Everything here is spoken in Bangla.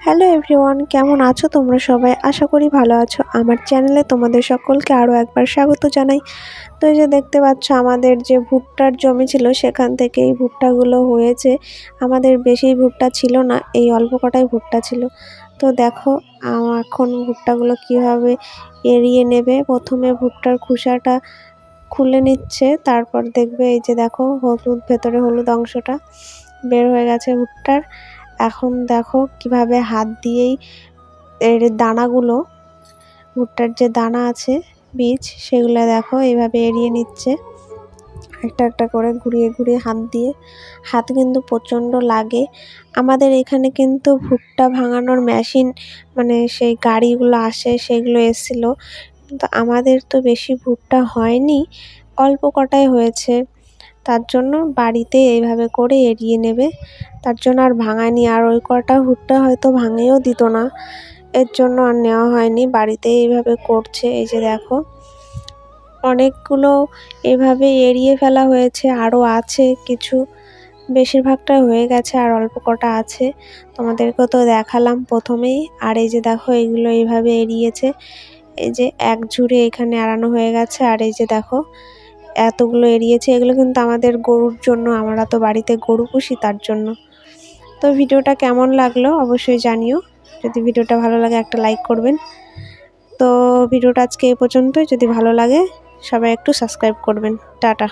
হ্যালো এভরিওয়ান, কেমন আছো তোমরা সবাই? আশা করি ভালো আছো। আমার চ্যানেলে তোমাদের সকলকে আরও একবার স্বাগত জানাই। তো এই যে দেখতে পাচ্ছ, আমাদের যে ভুট্টার জমি ছিল সেখান থেকে এই ভুট্টাগুলো হয়েছে। আমাদের বেশি ভুট্টা ছিল না, এই অল্প কটাই ভুট্টা ছিল। তো দেখো এখন ভুট্টাগুলো কিভাবে এড়িয়ে নেবে। প্রথমে ভুট্টার খোসাটা খুলে নিচ্ছে, তারপর দেখবে এই যে দেখো হলুদ, ভেতরে হলুদ অংশটা বের হয়ে গেছে ভুট্টার। এখন দেখো কিভাবে হাত দিয়েই এর দানাগুলো, ভুট্টার যে দানা আছে বীজ, সেগুলো দেখো এইভাবে এড়িয়ে নিচ্ছে একটা একটা করে ঘুরিয়ে ঘুরিয়ে হাত দিয়ে। হাত কিন্তু প্রচণ্ড লাগে। আমাদের এখানে কিন্তু ভুট্টা ভাঙানোর মেশিন, মানে সেই গাড়িগুলো আসে, সেগুলো এসেছিলো, কিন্তু আমাদের তো বেশি ভুট্টা হয়নি, অল্প কটাই হয়েছে। তার জন্য বাড়িতে এইভাবে করে এড়িয়ে নেবে, তার জন্য আর ভাঙায়নি। আর ওই কটা ভুট্টা হয়তো ভাঙেও দিত না, এর জন্য আর নেওয়া হয়নি। বাড়িতে এইভাবে করছে। এই যে দেখো অনেকগুলো এভাবে এড়িয়ে ফেলা হয়েছে, আরও আছে কিছু, বেশিরভাগটা হয়ে গেছে আর অল্প কটা আছে। তোমাদেরকেও তো দেখালাম প্রথমেই। আর এই যে দেখো এগুলো এইভাবে এড়িয়েছে। এই যে এক ঝুড়ি এখানে এড়ানো হয়ে গেছে। আর এই যে দেখো এতগুলো এড়িয়েছে। এগুলো কিন্তু আমাদের গরুর জন্য, আমরা তো বাড়িতে গরু পুষি, তার জন্য। তো ভিডিওটা কেমন লাগলো অবশ্যই জানিও। যদি ভিডিওটা ভালো লাগে একটা লাইক করবেন। তো ভিডিওটা আজকে এই পর্যন্তই। যদি ভালো লাগে সবাই একটু সাবস্ক্রাইব করবেন। টাটা।